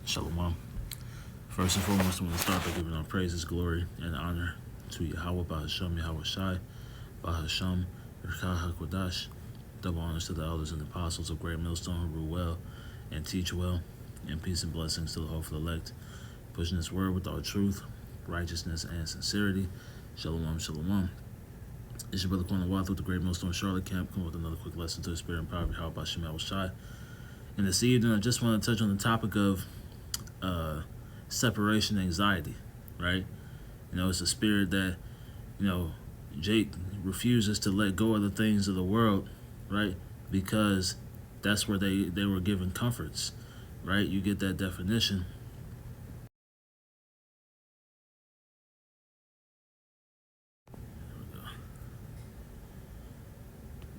Shalom. First and foremost, I want to start by giving all praises, glory, and honor to Yahweh, Bahasham, Yahweh Shai, Bahasham, Rikah HaKodash. Double honors to the elders and apostles of Great Millstone who rule well and teach well, and peace and blessings to the hopeful elect, pushing this word with all truth, righteousness, and sincerity. Shalom, shalom. It's your brother Quan Wath with the Great Millstone Charlotte Camp, coming with another quick lesson to the spirit and power of Yahweh, Bahasham, Yahweh Shai. And this evening, I just want to touch on the topic of separation anxiety, right? It's a spirit that, Jake refuses to let go of the things of the world, right? Because that's where they were given comforts, right? You get that definition.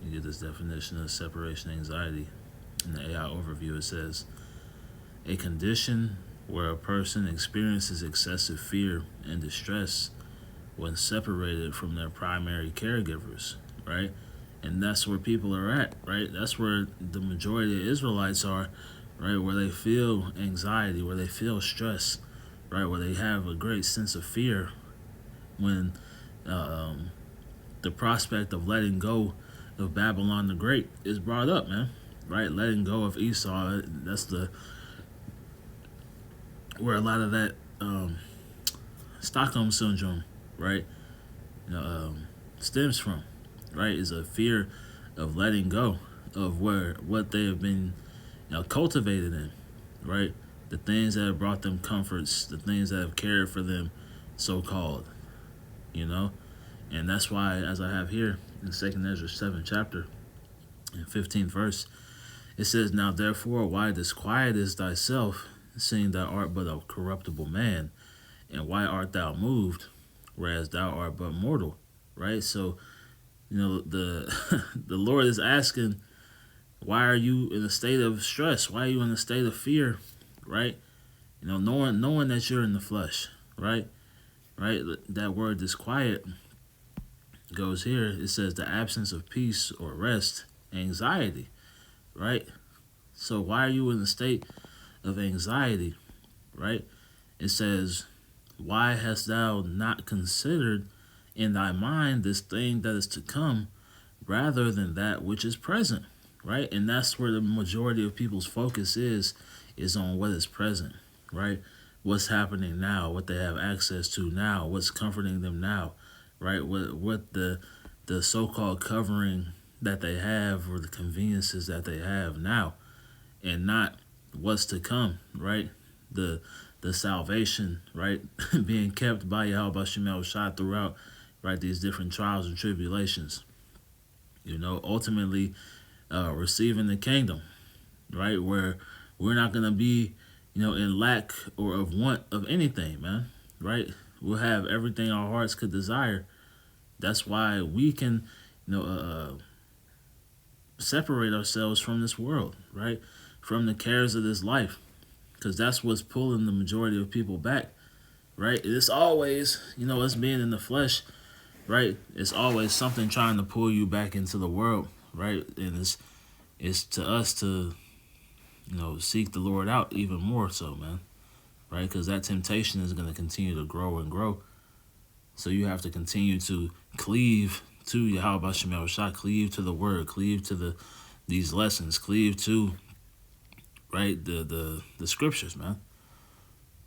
You get this definition of separation anxiety. In the AI overview, it says, a condition where a person experiences excessive fear and distress when separated from their primary caregivers, right? And that's where people are at, right? That's where the majority of Israelites are, right? Where they feel anxiety, where they feel stress, right? Where they have a great sense of fear when the prospect of letting go of Babylon the Great is brought up, man, right? Letting go of Esau, that's where a lot of that Stockholm syndrome, right, stems from, right? Is a fear of letting go of what they have been, cultivated in, right? The things that have brought them comforts, the things that have cared for them, so called, and that's why, as I have here in 2nd Ezra 7th chapter, in 15th verse, it says, now therefore, why disquietest thyself, seeing thou art but a corruptible man, and why art thou moved, whereas thou art but mortal, right? So, the the Lord is asking, why are you in a state of stress? Why are you in a state of fear, right? Knowing that you're in the flesh, right? Right? That word disquiet goes here. It says the absence of peace or rest, anxiety, right? So why are you in a state of anxiety, right? It says, why hast thou not considered in thy mind this thing that is to come rather than that which is present, right? And that's where the majority of people's focus is on what is present, right? What's happening now, what they have access to now, what's comforting them now, right? What the so-called covering that they have, or the conveniences that they have now, and not what's to come, right? The salvation, right, being kept by Yahweh Bashim Shai throughout, right, these different trials and tribulations. Ultimately receiving the kingdom, right, where we're not going to be, in lack or of want of anything, man, right? We'll have everything our hearts could desire. That's why we can, separate ourselves from this world, right? From the cares of this life, because that's what's pulling the majority of people back, right? It's always, us being in the flesh, right? It's always something trying to pull you back into the world, right? And it's to us to, seek the Lord out even more so, man, right? Because that temptation is going to continue to grow and grow. So you have to continue to cleave to Yahweh Bashim Shai, cleave to the word, cleave to these lessons, cleave to, right, the scriptures, man,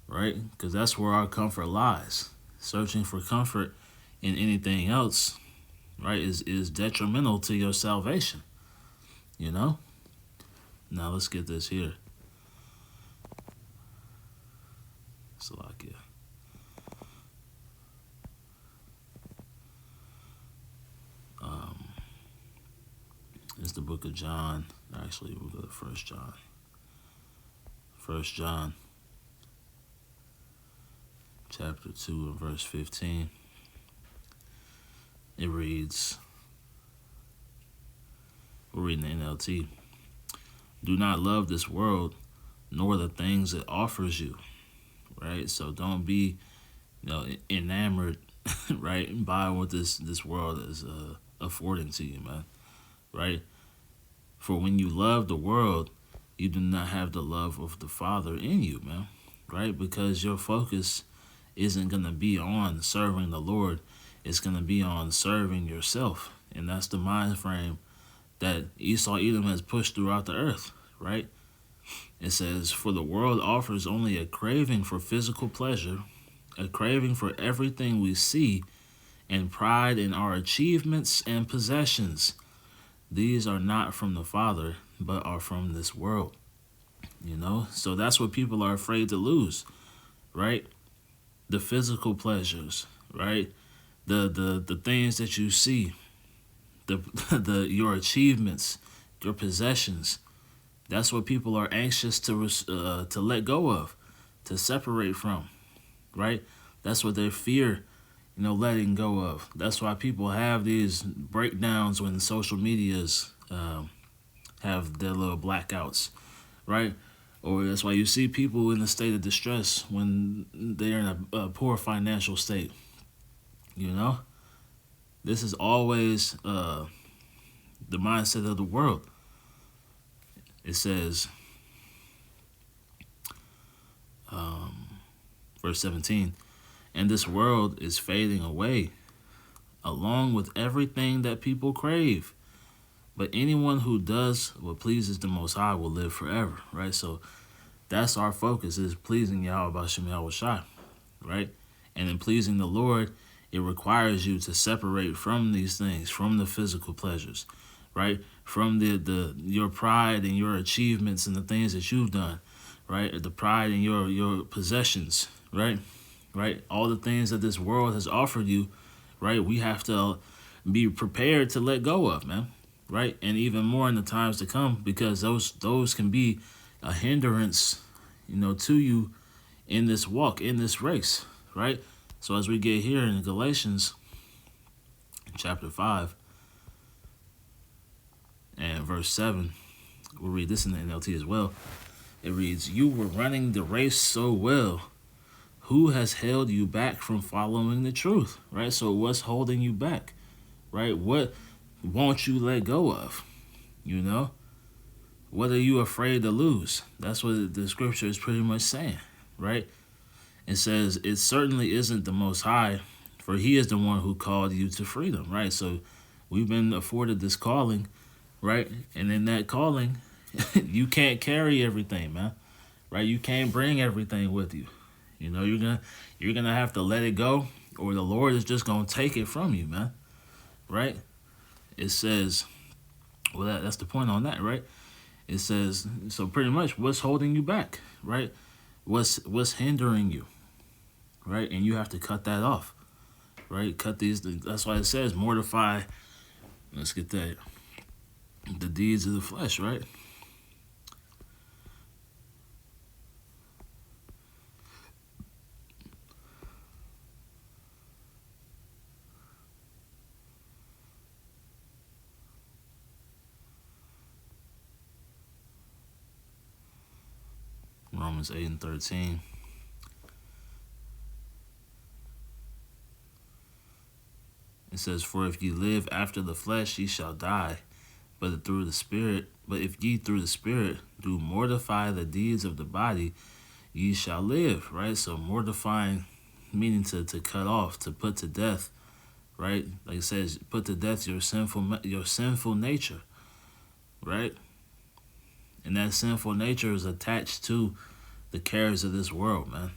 right? Because that's where our comfort lies. Searching for comfort in anything else, right, is detrimental to your salvation, Now let's get this here. Salakia. It's the book of John. Actually, we'll go to 1 John. 1 John, chapter 2 and verse 15. It reads, we're reading the NLT. Do not love this world, nor the things it offers you, right? So don't be, enamored, right, by what this world is affording to you, man, right? For when you love the world, you do not have the love of the Father in you, man. Right? Because your focus isn't going to be on serving the Lord, it's going to be on serving yourself. And that's the mind frame that Esau Edom has pushed throughout the earth, right? It says, "For the world offers only a craving for physical pleasure, a craving for everything we see, and pride in our achievements and possessions. These are not from the Father, but are from this world." You know? So that's what people are afraid to lose, right? The physical pleasures, right? The things that you see, the your achievements, your possessions. That's what people are anxious to let go of, to separate from, right? That's what they fear, letting go of. That's why people have these breakdowns when social medias have their little blackouts, right? Or that's why you see people in a state of distress when they're in a poor financial state. You know, this is always the mindset of the world. It says, verse 17, "And this world is fading away, along with everything that people crave. But anyone who does what pleases the Most High will live forever," right? So that's our focus, is pleasing Yahweh B'Shem Yahweh Shai, right? And in pleasing the Lord, it requires you to separate from these things, from the physical pleasures, right? From your pride and your achievements and the things that you've done, right? The pride in your possessions, right? Right? All the things that this world has offered you, right? We have to be prepared to let go of, man, right? And even more in the times to come, because those can be a hindrance, to you in this walk, in this race, right? So as we get here in Galatians chapter 5 and verse 7, we'll read this in the NLT as well. It reads, "You were running the race so well. Who has held you back from following the truth?" Right? So what's holding you back? Right? What won't you let go of? What are you afraid to lose? That's what the scripture is pretty much saying, right? It says, "It certainly isn't the Most High, for He is the one who called you to freedom," right? So we've been afforded this calling, right? And in that calling, you can't carry everything, man, right? You can't bring everything with you. You're gonna have to let it go, or the Lord is just gonna take it from you, man, right? It says, well, that's the point on that, right? It says, so pretty much, what's holding you back, right? What's hindering you, right? And you have to cut that off, right? Cut these. That's why it says, mortify. Let's get that. The deeds of the flesh, right? Romans 8 and 13. It says, "For if ye live after the flesh, ye shall die. But if ye through the Spirit do mortify the deeds of the body, ye shall live." Right? So mortifying, meaning to cut off, to put to death, right? Like it says, put to death your sinful nature, right? And that sinful nature is attached to the cares of this world, man.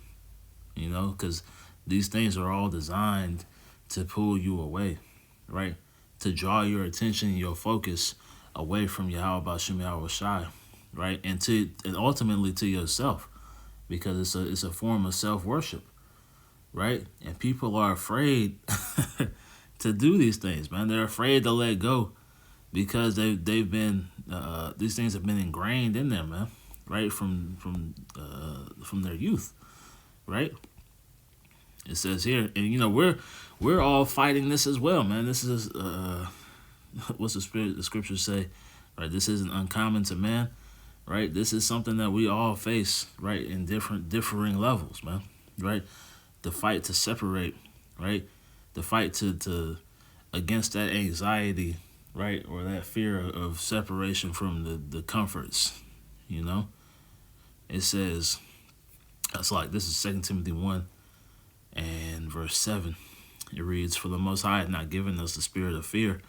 Because these things are all designed to pull you away, right? To draw your attention and your focus away from Yahweh B'Shem Yahweh Shai, right? And ultimately to yourself, because it's a form of self-worship, right? And people are afraid to do these things, man. They're afraid to let go because they've been these things have been ingrained in them, man, right? From their youth, right? It says here, and we're all fighting this as well, man. This is what's the scriptures say, right? This isn't uncommon to man, right? This is something that we all face, right, in differing levels, man, right? The fight to separate, right? The fight to against that anxiety, right, or that fear of separation from the comforts, You know, it says, that's like, this is 2 Timothy 1 and verse 7. It reads, "For the Most High had not given us the spirit of fear,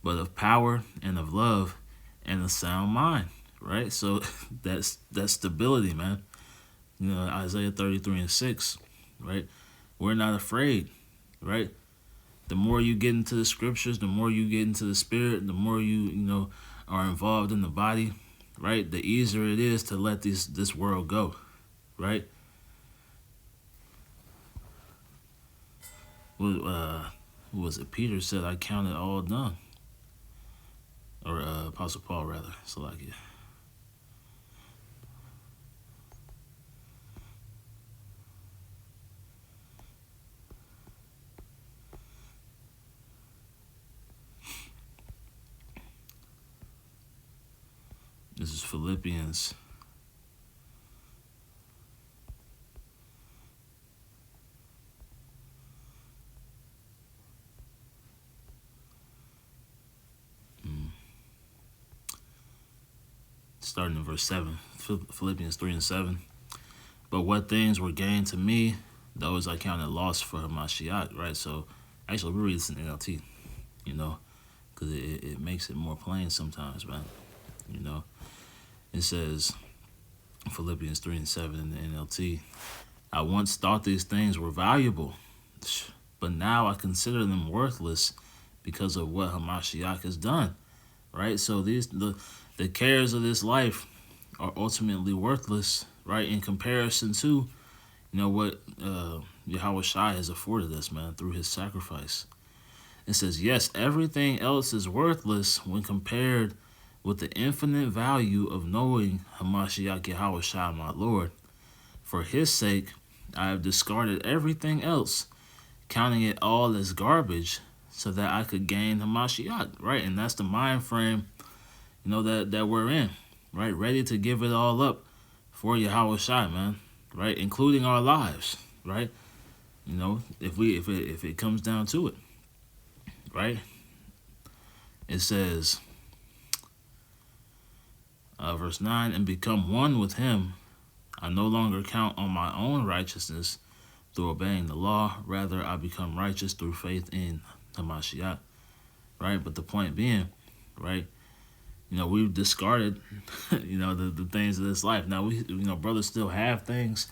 but of power and of love and a sound mind." Right? So that's stability, man. You know, Isaiah 33 and 6, right? We're not afraid, right? The more you get into the scriptures, the more you get into the spirit, the more you are involved in the body, right? The easier it is to let this world go, right? Who was it? Peter said, "I count it all done," or Apostle Paul rather. So like, yeah. This is Philippians. Starting in verse 7, Philippians 3 and 7. "But what things were gained to me, those I counted loss for Hamashiach," right? So actually, we read this in NLT, you know, because it makes it more plain sometimes, man. You know, it says, Philippians 3 and 7 in the NLT, "I once thought these things were valuable, but now I consider them worthless because of what Hamashiach has done." Right? So the cares of this life are ultimately worthless, right, in comparison to what Yahweh Shai has afforded us, man, through his sacrifice. It says, "Yes, everything else is worthless when compared with the infinite value of knowing Hamashiach Yahweh Shai, my Lord. For his sake, I have discarded everything else, counting it all as garbage, so that I could gain Hamashiach," right? And that's the mind frame, that we're in, right? Ready to give it all up for Yahweh Shai, man, right? Including our lives, right? If it comes down to it, right? It says, verse 9, "And become one with him. I no longer count on my own righteousness through obeying the law. Rather, I become righteous through faith in Hamashiach," right? But the point being, right, we've discarded, the things of this life. Now, brothers still have things,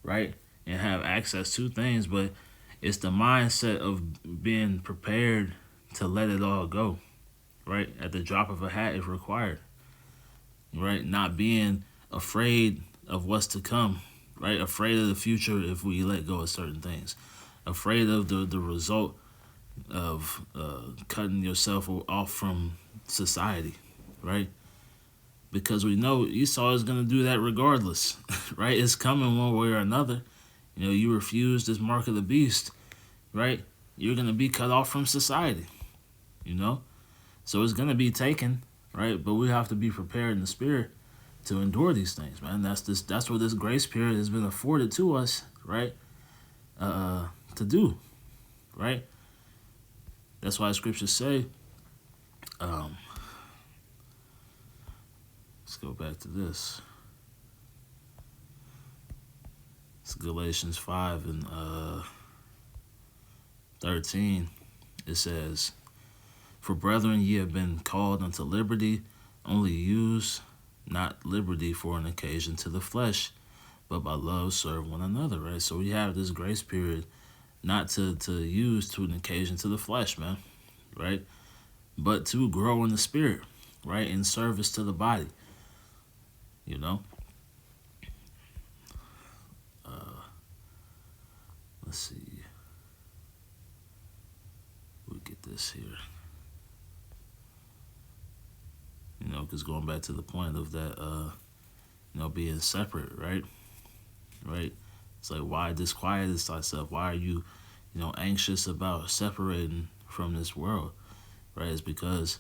right, and have access to things, but it's the mindset of being prepared to let it all go, right, at the drop of a hat if required, right? Not being afraid of what's to come, right? Afraid of the future if we let go of certain things. Afraid of the result of cutting yourself off from society, right? Because we know Esau is going to do that regardless, right? It's coming one way or another. You refuse this mark of the beast, right? You're going to be cut off from society, So it's going to be taken, right? But we have to be prepared in the spirit to endure these things, man. That's what this grace period has been afforded to us, right? To do, right? That's why scriptures say, let's go back to this. It's Galatians 5 and 13. It says, "For brethren, ye have been called unto liberty, only use not liberty for an occasion to the flesh, but by love serve one another," right? So we have this grace period not to use to an occasion to the flesh, man, right? But to grow in the spirit, right? In service to the body, Let's see. We'll get this here. Because going back to the point of that, being separate, right? Right? It's like, why disquietest thyself? Why are you, anxious about separating from this world, right? It's because,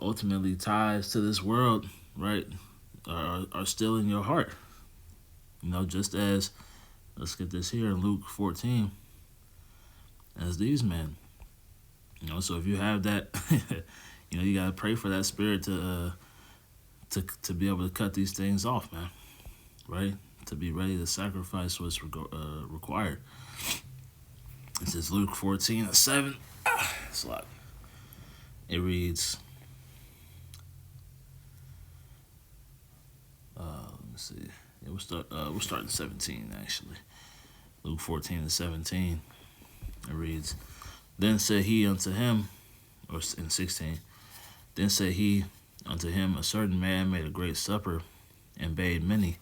ultimately ties to this world, right, are still in your heart. Just as, let's get this here in Luke 14, as these men. So if you have that, you got to pray for that spirit to be able to cut these things off, man. Right? To be ready to sacrifice what's required. It says Luke 14:7. It's like it reads. Let me see. Yeah, we'll start in 17 actually. Luke 14:17. It reads, Then said he unto him, or in 16. Then said he unto him, A certain man made a great supper, and bade many,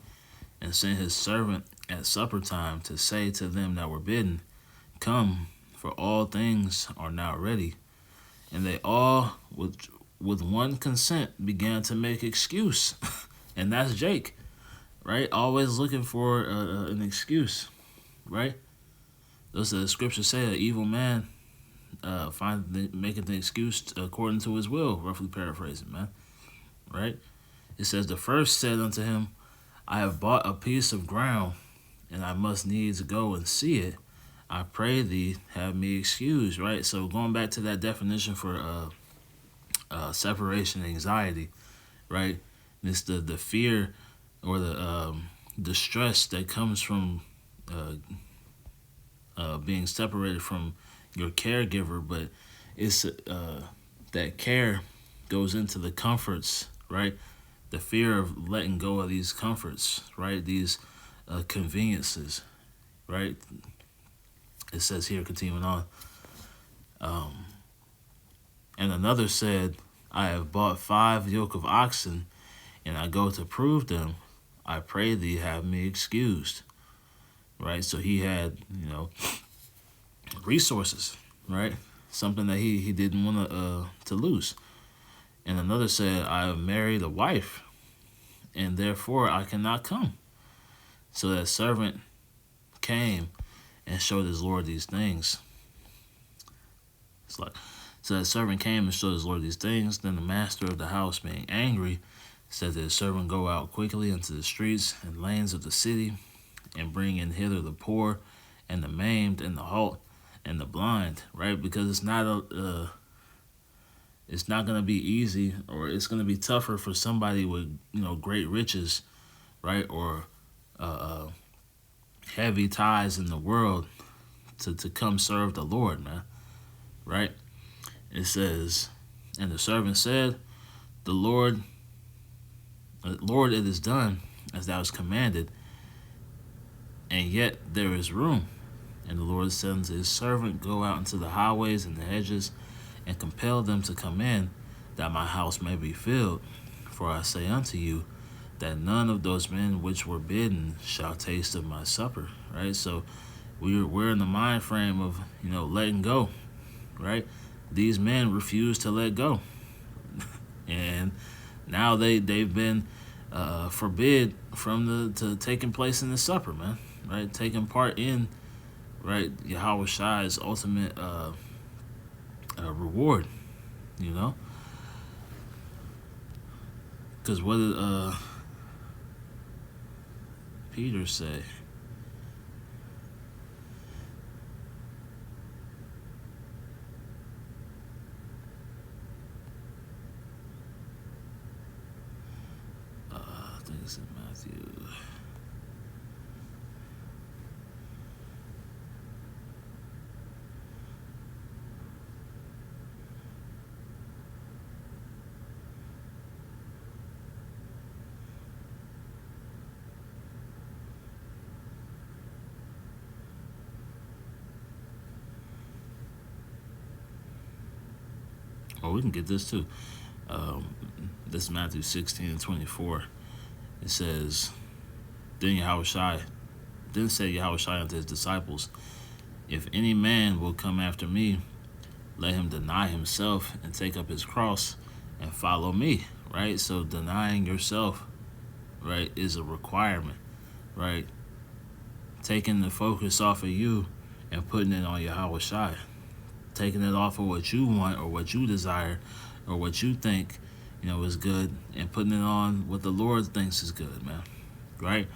and sent his servant at supper time to say to them that were bidden, Come, for all things are now ready. And they all, with one consent, began to make excuse. And that's Jake, right? Always looking for an excuse, right? Those the scriptures say, an evil man making the excuse according to his will, roughly paraphrasing, man, right? It says, The first said unto him, I have bought a piece of ground, and I must needs go and see it. I pray thee, have me excused, right? So going back to that definition for separation anxiety, right? It's the fear or the stress that comes from being separated from your caregiver, but it's that care goes into the comforts, right? The fear of letting go of these comforts, right? These conveniences, right? It says here, continuing on, and another said, I have bought 5 yoke of oxen, and I go to prove them. I pray thee, have me excused. Right? So he had, resources, right? Something that he didn't want to lose. And another said, I have married a wife, and therefore I cannot come. So that servant came and showed his Lord these things. So that servant came and showed his Lord these things. Then the master of the house, being angry, said that his servant go out quickly into the streets and lanes of the city, and bring in hither the poor, and the maimed, and the halt, and the blind. Right? Because it's not gonna be easy, or it's gonna be tougher for somebody with great riches, right, or heavy ties in the world to come serve the Lord, man. Right? It says, and the servant said, The Lord, it is done as thou hast commanded, and yet there is room. And the Lord said unto his servant, Go out into the highways and the hedges, and compel them to come in, that my house may be filled. For I say unto you, that none of those men which were bidden shall taste of my supper. Right? So we're in the mind frame of letting go. Right? These men refused to let go, and now they've been forbid from the taking place in the supper, man. Right? Taking part in, right, Yahweh Shai's ultimate reward. Because what did Peter say? I think it's in Matthew. Or we can get this too. This is Matthew 16:24. It says, Then said Yahweh Shai unto his disciples, If any man will come after me, let him deny himself and take up his cross and follow me. Right? So denying yourself, right, is a requirement. Right? Taking the focus off of you and putting it on Yahweh Shai. Taking it off of what you want or what you desire or what you think is good, and putting it on what the Lord thinks is good, man. Right?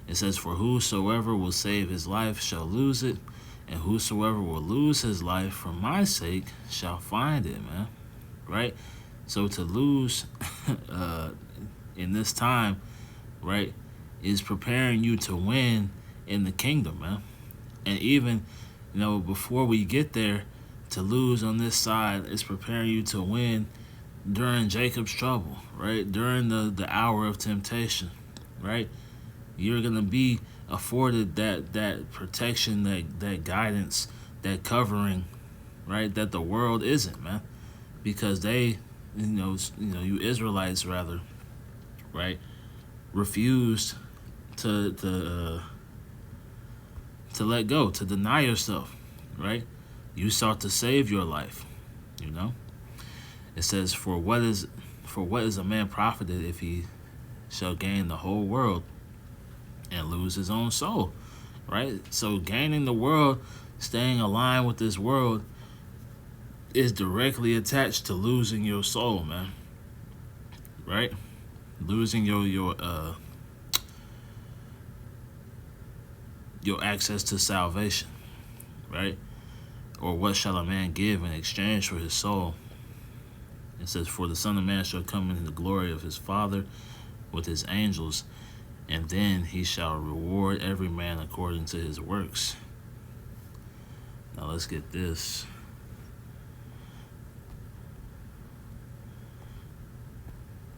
It says, For whosoever will save his life shall lose it, and whosoever will lose his life for my sake shall find it, man. Right? So to lose in this time, right, is preparing you to win in the kingdom, man. And even, before we get there, to lose on this side is preparing you to win during Jacob's trouble, right? During the hour of temptation, right? You're gonna be afforded that protection, that guidance, that covering, right? That the world isn't, man, because they, you Israelites rather, right, refused to to let go, to deny yourself, right? You sought to save your life, you know. It says, For what is a man profited if he shall gain the whole world and lose his own soul?" Right? So gaining the world, staying aligned with this world, is directly attached to losing your soul, man. Right? Losing your access to salvation, right? Or what shall a man give in exchange for his soul? It says, "For the Son of Man shall come in the glory of his Father with his angels, and then he shall reward every man according to his works." Now let's get this.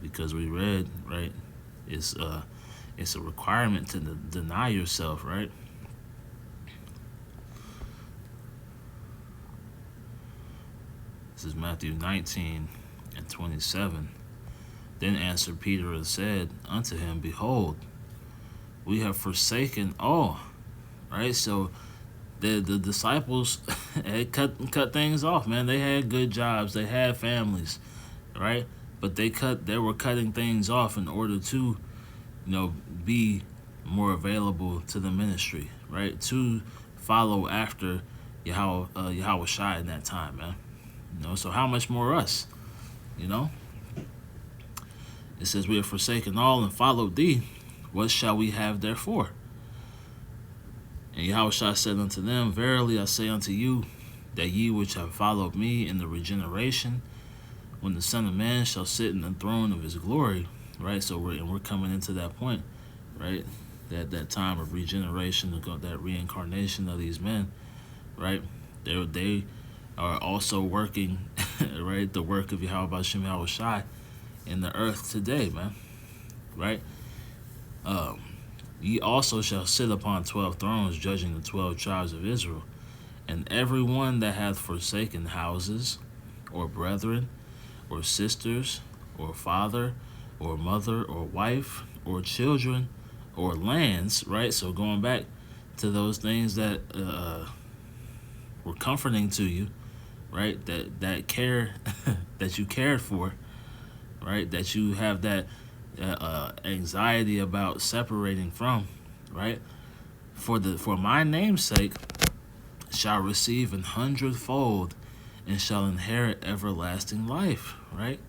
Because we read, right, it's a requirement to deny yourself, right? This is Matthew 19:27. Then answered Peter and said unto him, Behold, we have forsaken all. Right? So the disciples had cut things off, man. They had good jobs, they had families, right? But they were cutting things off in order to, be more available to the ministry, right? To follow after Yahweh Shai in that time, man. So how much more us? You know? It says, "We have forsaken all and followed thee. What shall we have therefore?" And Yahushua said unto them, Verily I say unto you, that ye which have followed me in the regeneration, when the Son of Man shall sit in the throne of his glory, right? So we're coming into that point, right? That time of regeneration, that reincarnation of these men, right? They are also working, right? The work of Yahweh Bashem Yahweh Shai in the earth today, man, right? Ye also shall sit upon 12 thrones, judging the 12 tribes of Israel. And every one that hath forsaken houses, or brethren, or sisters, or father, or mother, or wife, or children, or lands, right? So going back to those things that were comforting to you, right? That care that you cared for, right? That you have that anxiety about separating from, right? For my name's sake, shall receive 100-fold and shall inherit everlasting life, right?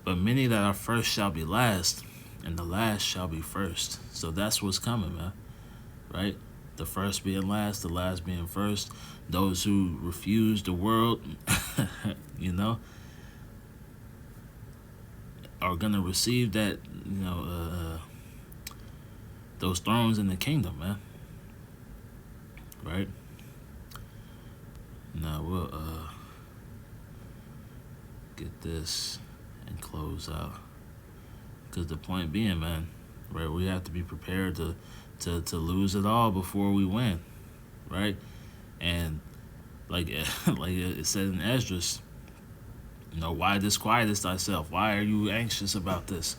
But many that are first shall be last, and the last shall be first. So that's what's coming, man, right? The first being last, the last being first. Those who refuse the world, are gonna receive that, those thrones in the kingdom, man. Right? Now we'll get this and close out. Because the point being, man, right, we have to be prepared to lose it all before we win, right? And like like it said in Esdras, why disquietest thyself? Why are you anxious about this?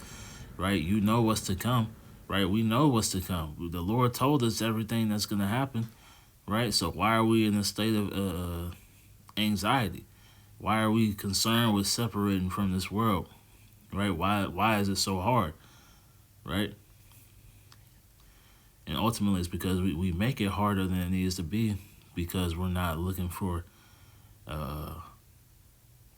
Right? You know what's to come, right? We know what's to come. The Lord told us everything that's going to happen, right? So why are we in a state of anxiety? Why are we concerned with separating from this world, right? Why is it so hard, right? And ultimately it's because we make it harder than it needs to be, because we're not looking for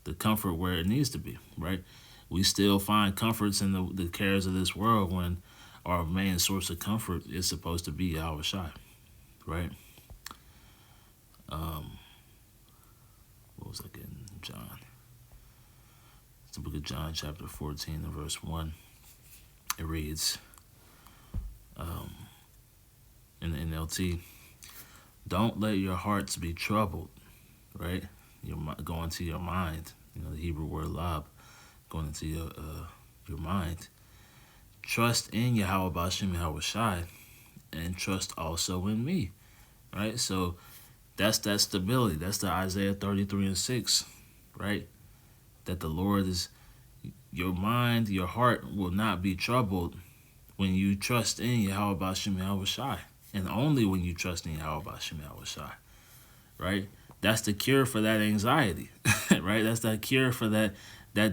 the comfort where it needs to be, right? We still find comforts in the cares of this world when our main source of comfort is supposed to be Yahweh Shai, right? What was I getting, John? the book of John, chapter 14, and verse 1. It reads, in the NLT, don't let your hearts be troubled, right? Go into your mind. The Hebrew word lab, going into your mind. Trust in Yahweh Bashim Yahweh Shai, and trust also in me, right? So that's that stability. That's the Isaiah 33 and 6, right? That the Lord is, your mind, your heart will not be troubled when you trust in Yahweh Bashim Yahweh Shai, and only when you trust in Yahweh Bashim Yahweh Shai, right? That's the cure for that anxiety, right? That's that cure for that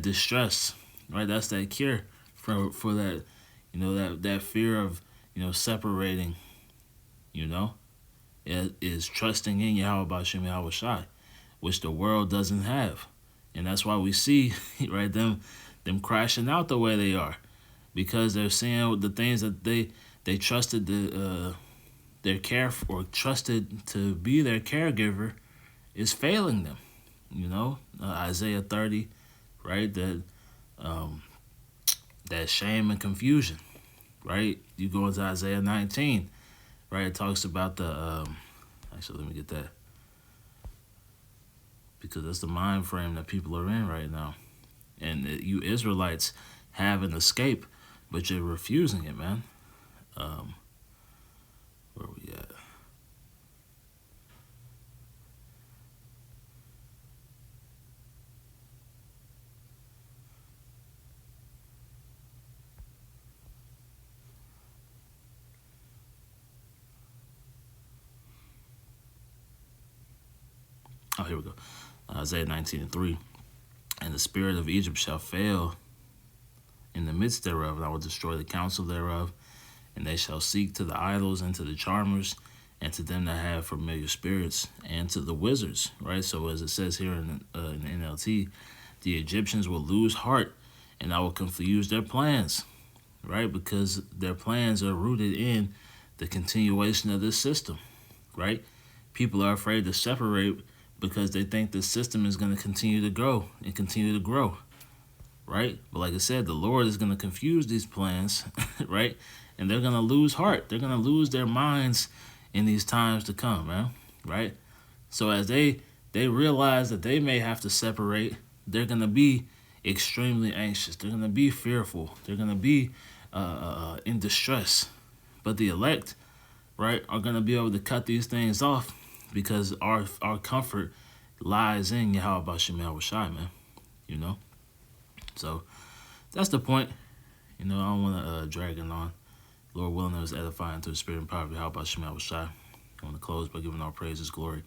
distress, right? That's that cure for that, that fear of, separating, is trusting in Yahweh Bashim Yahweh Shai, which the world doesn't have. And that's why we see, right, them crashing out the way they are, because they're seeing the things that they trusted their care or trusted to be their caregiver is failing them. Isaiah 30, right? That shame and confusion, right? You go into Isaiah 19, right? It talks about the actually, let me get that, because that's the mind frame that people are in right now. And you Israelites have an escape, but you're refusing it, man. Where we at? Oh, here we go. Isaiah 19 and 3. And the spirit of Egypt shall fail in the midst thereof, and I will destroy the counsel thereof, and they shall seek to the idols and to the charmers, and to them that have familiar spirits, and to the wizards, right? So as it says here in the NLT, the Egyptians will lose heart, and I will confuse their plans, right? Because their plans are rooted in the continuation of this system, right? People are afraid to separate because they think the system is going to continue to grow and continue to grow, right? But like I said, the Lord is going to confuse these plans, right? And they're going to lose heart. They're going to lose their minds in these times to come, man, right? So as they realize that they may have to separate, they're going to be extremely anxious. They're going to be fearful. They're going to be in distress. But the elect, right, are going to be able to cut these things off, because our comfort lies in Yahweh Bashim Yahweh Shai, man. So that's the point. I don't want to drag it on. Lord willing, it was edifying to the spirit and power of Yahweh Bashim Yahweh Shai. I want to close by giving all praises, glory,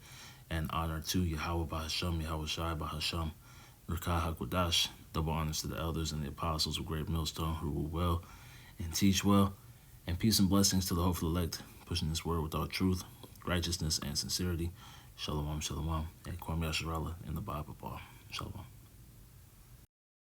and honor to Yahweh Bashim Yahweh Shai Bahasham Rukah HaKodash. Double honors to the elders and the apostles of Great Millstone who rule well and teach well. And peace and blessings to the hopeful elect, pushing this word with all truth, righteousness, and sincerity. Shalom, shalom, and Kwam Yasharallah in the Bible. Shalom.